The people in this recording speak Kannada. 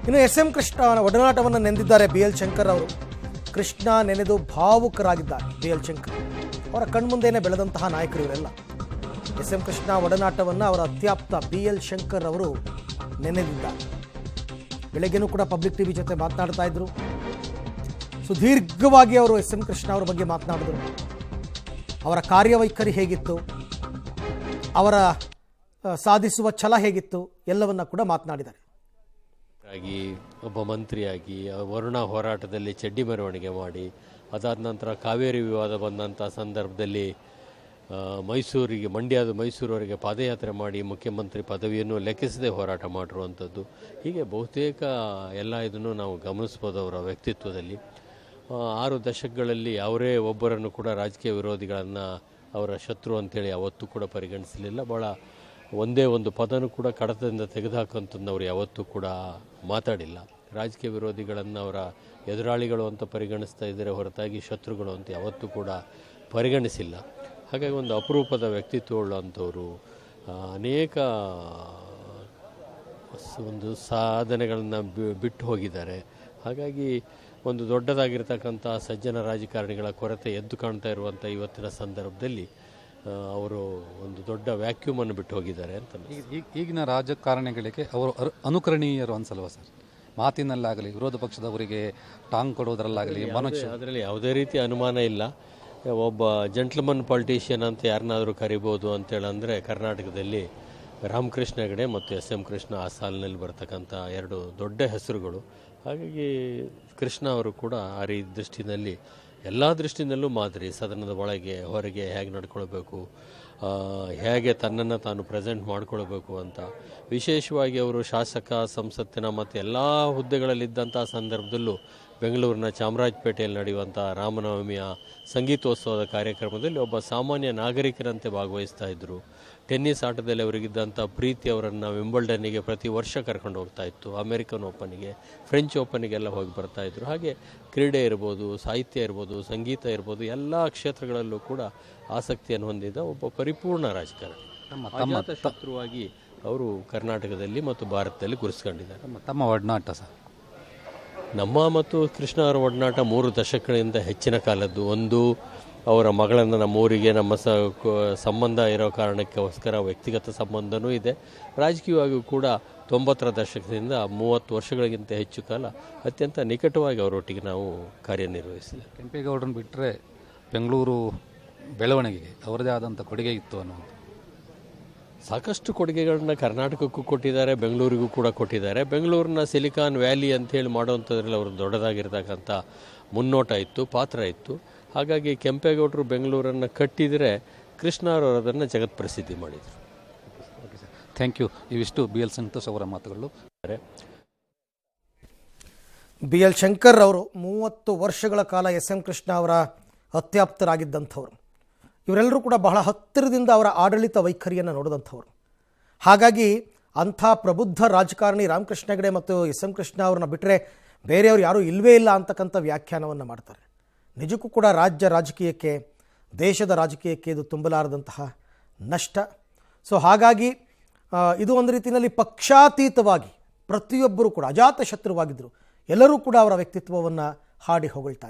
ಇನ್ನು ಎಸ್.ಎಂ. ಕೃಷ್ಣ ಒಡನಾಟವನ್ನು ನೆಂದಿದ್ದಾರೆ ಬಿ.ಎಲ್. ಶಂಕರ್ ಅವರು. ಕೃಷ್ಣ ನೆನೆದು ಭಾವುಕರಾಗಿದ್ದಾರೆ ಬಿ.ಎಲ್. ಶಂಕರ್. ಅವರ ಕಣ್ಮುಂದೆನೇ ಬೆಳೆದಂತಹ ನಾಯಕರು ಇವರೆಲ್ಲ. ಎಸ್.ಎಂ. ಕೃಷ್ಣ ಒಡನಾಟವನ್ನು ಅವರ ಅತ್ಯಾಪ್ತ ಬಿ.ಎಲ್. ಶಂಕರ್ ಅವರು ನೆನೆದಿದ್ದಾರೆ. ಬೆಳಗ್ಗೆನೂ ಕೂಡ ಪಬ್ಲಿಕ್ ಟಿವಿ ಜೊತೆ ಮಾತನಾಡ್ತಾ ಇದ್ರು. ಸುದೀರ್ಘವಾಗಿ ಅವರು ಎಸ್.ಎಂ. ಕೃಷ್ಣ ಅವರ ಬಗ್ಗೆ ಮಾತನಾಡಿದರು. ಅವರ ಕಾರ್ಯವೈಖರಿ ಹೇಗಿತ್ತು, ಅವರ ಸಾಧಿಸುವ ಛಲ ಹೇಗಿತ್ತು ಎಲ್ಲವನ್ನ ಕೂಡ ಮಾತನಾಡಿದ್ದಾರೆ. ಒಬ್ಬ ಮಂತ್ರಿಯಾಗಿ ವರುಣಾ ಹೋರಾಟದಲ್ಲಿ ಚಡ್ಡಿ ಮೆರವಣಿಗೆ ಮಾಡಿ, ಅದಾದ ನಂತರ ಕಾವೇರಿ ವಿವಾದ ಬಂದಂಥ ಸಂದರ್ಭದಲ್ಲಿ ಮೈಸೂರವರೆಗೆ ಪಾದಯಾತ್ರೆ ಮಾಡಿ ಮುಖ್ಯಮಂತ್ರಿ ಪದವಿಯನ್ನು ಲೆಕ್ಕಿಸದೆ ಹೋರಾಟ ಮಾಡಿರುವಂಥದ್ದು. ಹೀಗೆ ಬಹುತೇಕ ಎಲ್ಲ ಇದನ್ನು ನಾವು ಗಮನಿಸ್ಬೋದು ಅವರ ವ್ಯಕ್ತಿತ್ವದಲ್ಲಿ. 6 ದಶಕಗಳಲ್ಲಿ ಅವರೇ ಒಬ್ಬರನ್ನು ಕೂಡ ರಾಜಕೀಯ ವಿರೋಧಿಗಳನ್ನು ಅವರ ಶತ್ರು ಅಂತೇಳಿ ಯಾವತ್ತೂ ಕೂಡ ಪರಿಗಣಿಸಲಿಲ್ಲ. ಭಾಳ ಒಂದೇ ಒಂದು ಪದನೂ ಕೂಡ ಕಡತದಿಂದ ತೆಗೆದುಹಾಕುವಂಥದ್ದು ಅವರು ಯಾವತ್ತೂ ಕೂಡ ಮಾತಾಡಿಲ್ಲ. ರಾಜಕೀಯ ವಿರೋಧಿಗಳನ್ನು ಅವರ ಎದುರಾಳಿಗಳು ಅಂತ ಪರಿಗಣಿಸ್ತಾ ಇದ್ದಾರೆ ಹೊರತಾಗಿ ಶತ್ರುಗಳು ಅಂತ ಯಾವತ್ತೂ ಕೂಡ ಪರಿಗಣಿಸಿಲ್ಲ. ಹಾಗಾಗಿ ಒಂದು ಅಪರೂಪದ ವ್ಯಕ್ತಿತ್ವವುಳ್ಳಂಥವರು, ಅನೇಕ ಒಂದು ಸಾಧನೆಗಳನ್ನು ಬಿಟ್ಟು ಹೋಗಿದ್ದಾರೆ. ಹಾಗಾಗಿ ಒಂದು ದೊಡ್ಡದಾಗಿರ್ತಕ್ಕಂಥ ಸಜ್ಜನ ರಾಜಕಾರಣಿಗಳ ಕೊರತೆ ಎದ್ದು ಕಾಣ್ತಾ ಇರುವಂಥ ಇವತ್ತಿನ ಸಂದರ್ಭದಲ್ಲಿ ಅವರು ಒಂದು ದೊಡ್ಡ ವ್ಯಾಕ್ಯೂಮನ್ನು ಬಿಟ್ಟು ಹೋಗಿದ್ದಾರೆ ಅಂತ. ಈಗಿನ ರಾಜಕಾರಣಿಗಳಿಗೆ ಅವರು ಅನುಕರಣೀಯರು ಅನ್ಸಲ್ವ ಸರ್? ಮಾತಿನಲ್ಲಾಗಲಿ, ವಿರೋಧ ಪಕ್ಷದವರಿಗೆ ಟಾಂಗ್ ಕೊಡೋದ್ರಲ್ಲಾಗಲಿ ಅದರಲ್ಲಿ ಯಾವುದೇ ರೀತಿ ಅನುಮಾನ ಇಲ್ಲ. ಒಬ್ಬ ಜೆಂಟ್ಲ್ಮನ್ ಪಾಲಿಟಿಷಿಯನ್ ಅಂತ ಯಾರನ್ನಾದರೂ ಕರಿಬೋದು ಅಂತೇಳಂದರೆ ಕರ್ನಾಟಕದಲ್ಲಿ ರಾಮಕೃಷ್ಣ ಹೆಗಡೆ ಮತ್ತು ಎಸ್.ಎಂ. ಕೃಷ್ಣ ಆ ಸಾಲಿನಲ್ಲಿ ಬರ್ತಕ್ಕಂಥ 2 ದೊಡ್ಡ ಹೆಸರುಗಳು. ಹಾಗಾಗಿ ಕೃಷ್ಣ ಅವರು ಕೂಡ ಆ ದೃಷ್ಟಿನಲ್ಲಿ ಎಲ್ಲ ದೃಷ್ಟಿನಲ್ಲೂ ಮಾದರಿ. ಸದನದ ಒಳಗೆ ಹೊರಗೆ ಹೇಗೆ ನಡ್ಕೊಳ್ಬೇಕು, ಹೇಗೆ ತನ್ನನ್ನು ತಾನು ಪ್ರೆಸೆಂಟ್ ಮಾಡ್ಕೊಳ್ಬೇಕು ಅಂತ. ವಿಶೇಷವಾಗಿ ಅವರು ಶಾಸಕ, ಸಂಸತ್ತಿನ ಮತ್ತು ಎಲ್ಲ ಹುದ್ದೆಗಳಲ್ಲಿದ್ದಂಥ ಸಂದರ್ಭದಲ್ಲೂ ಬೆಂಗಳೂರಿನ ಚಾಮರಾಜಪೇಟೆಯಲ್ಲಿ ನಡೆಯುವಂಥ ರಾಮನವಮಿಯ ಸಂಗೀತೋತ್ಸವದ ಕಾರ್ಯಕ್ರಮದಲ್ಲಿ ಒಬ್ಬ ಸಾಮಾನ್ಯ ನಾಗರಿಕರಂತೆ ಭಾಗವಹಿಸ್ತಾ ಇದ್ದರು. ಟೆನ್ನಿಸ್ ಆಟದಲ್ಲಿ ಅವರಿಗಿದ್ದಂಥ ಪ್ರೀತಿ ಅವರನ್ನು ವಿಂಬಲ್ಡನ್ನಿಗೆ ಪ್ರತಿ ವರ್ಷ ಕರ್ಕೊಂಡು ಹೋಗ್ತಾ ಇತ್ತು. ಅಮೆರಿಕನ್ ಓಪನ್ನಿಗೆ, ಫ್ರೆಂಚ್ ಓಪನ್ನಿಗೆಲ್ಲ ಹೋಗಿ ಬರ್ತಾಯಿದ್ರು. ಹಾಗೆ ಕ್ರೀಡೆ ಇರ್ಬೋದು, ಸಾಹಿತ್ಯ ಇರ್ಬೋದು, ಸಂಗೀತ ಇರ್ಬೋದು, ಎಲ್ಲ ಕ್ಷೇತ್ರಗಳಲ್ಲೂ ಕೂಡ ಆಸಕ್ತಿಯನ್ನು ಹೊಂದಿದ್ದ ಒಬ್ಬ ಪರಿಪೂರ್ಣ ರಾಜಕಾರಣಿ. ಅಜಾತ ಶತ್ರುವಾಗಿ ಅವರು ಕರ್ನಾಟಕದಲ್ಲಿ ಮತ್ತು ಭಾರತದಲ್ಲಿ ಗುರುಸ್ಕೊಂಡಿದ್ದಾರೆ. ತಮ್ಮ ಒಡನಾಟ ಸರ್? ನಮ್ಮ ಮತ್ತು ಕೃಷ್ಣ ಅವರ ಒಡನಾಟ 3 ದಶಕಗಳಿಂದ ಹೆಚ್ಚಿನ ಕಾಲದ್ದು. ಒಂದು, ಅವರ ಮಗಳನ್ನು ನಮ್ಮೂರಿಗೆ ನಮ್ಮ ಸಂಬಂಧ ಇರೋ ಕಾರಣಕ್ಕೋಸ್ಕರ ವ್ಯಕ್ತಿಗತ ಸಂಬಂಧನೂ ಇದೆ. ರಾಜಕೀಯವಾಗಿಯೂ ಕೂಡ 90ರ ದಶಕದಿಂದ 30 ವರ್ಷಗಳಿಗಿಂತ ಹೆಚ್ಚು ಕಾಲ ಅತ್ಯಂತ ನಿಕಟವಾಗಿ ಅವರೊಟ್ಟಿಗೆ ನಾವು ಕಾರ್ಯನಿರ್ವಹಿಸಿದೆ. ಕೆಂಪೇಗೌಡರನ್ನು ಬಿಟ್ಟರೆ ಬೆಂಗಳೂರು ಬೆಳವಣಿಗೆಗೆ ಅವರದೇ ಆದಂಥ ಕೊಡುಗೆ ಇತ್ತು ಅನ್ನೋದು. ಸಾಕಷ್ಟು ಕೊಡುಗೆಗಳನ್ನ ಕರ್ನಾಟಕಕ್ಕೂ ಕೊಟ್ಟಿದ್ದಾರೆ, ಬೆಂಗಳೂರಿಗೂ ಕೂಡ ಕೊಟ್ಟಿದ್ದಾರೆ. ಬೆಂಗಳೂರಿನ ಸಿಲಿಕಾನ್ ವ್ಯಾಲಿ ಅಂಥೇಳಿ ಮಾಡುವಂಥದ್ರಲ್ಲಿ ಅವರು ದೊಡ್ಡದಾಗಿರ್ತಕ್ಕಂಥ ಮುನ್ನೋಟ ಇತ್ತು, ಪಾತ್ರ ಇತ್ತು. ಹಾಗಾಗಿ ಕೆಂಪೇಗೌಡರು ಬೆಂಗಳೂರನ್ನು ಕಟ್ಟಿದರೆ ಕೃಷ್ಣ ಅವರು ಅದನ್ನು ಜಗತ್ ಪ್ರಸಿದ್ಧಿ ಮಾಡಿದರು. Okay sir, thank you. ಇವಿಷ್ಟು ಬಿ.ಎಲ್. ಸಂತೋಷ್ ಅವರ ಮಾತುಗಳು. ಬಿ.ಎಲ್. ಶಂಕರ್ ಅವರು 30 ವರ್ಷಗಳ ಕಾಲ ಎಸ್.ಎಂ. ಕೃಷ್ಣ ಅವರ ಅತ್ಯಾಪ್ತರಾಗಿದ್ದಂಥವ್ರು. ಇವರೆಲ್ಲರೂ ಕೂಡ ಬಹಳ ಹತ್ತಿರದಿಂದ ಅವರ ಆಡಳಿತ ವೈಖರಿಯನ್ನು ನೋಡಿದಂಥವ್ರು. ಹಾಗಾಗಿ ಅಂಥ ಪ್ರಬುದ್ಧ ರಾಜಕಾರಣಿ ರಾಮಕೃಷ್ಣ ಹೆಗಡೆ ಮತ್ತು ಎಸ್.ಎಂ. ಕೃಷ್ಣ ಅವ್ರನ್ನ ಬಿಟ್ಟರೆ ಬೇರೆಯವರು ಯಾರೂ ಇಲ್ಲವೇ ಇಲ್ಲ ಅಂತಕ್ಕಂಥ ವ್ಯಾಖ್ಯಾನವನ್ನು ಮಾಡ್ತಾರೆ. ನಿಜಕ್ಕೂ ಕೂಡ ರಾಜಕೀಯಕ್ಕೆ, ದೇಶದ ರಾಜಕೀಯಕ್ಕೆ ಇದು ತುಂಬಲಾರದಂತಹ ನಷ್ಟ. ಸೊ ಹಾಗಾಗಿ ಇದು ಒಂದು ರೀತಿಯಲ್ಲಿ ಪಕ್ಷಾತೀತವಾಗಿ ಪ್ರತಿಯೊಬ್ಬರೂ ಕೂಡ ಅಜಾತ ಶತ್ರುವಾಗಿದ್ದರು. ಎಲ್ಲರೂ ಕೂಡ ಅವರ ವ್ಯಕ್ತಿತ್ವವನ್ನು ಹಾಡಿ ಹೊಗಳ್ತಾ ಇದ್ದಾರೆ.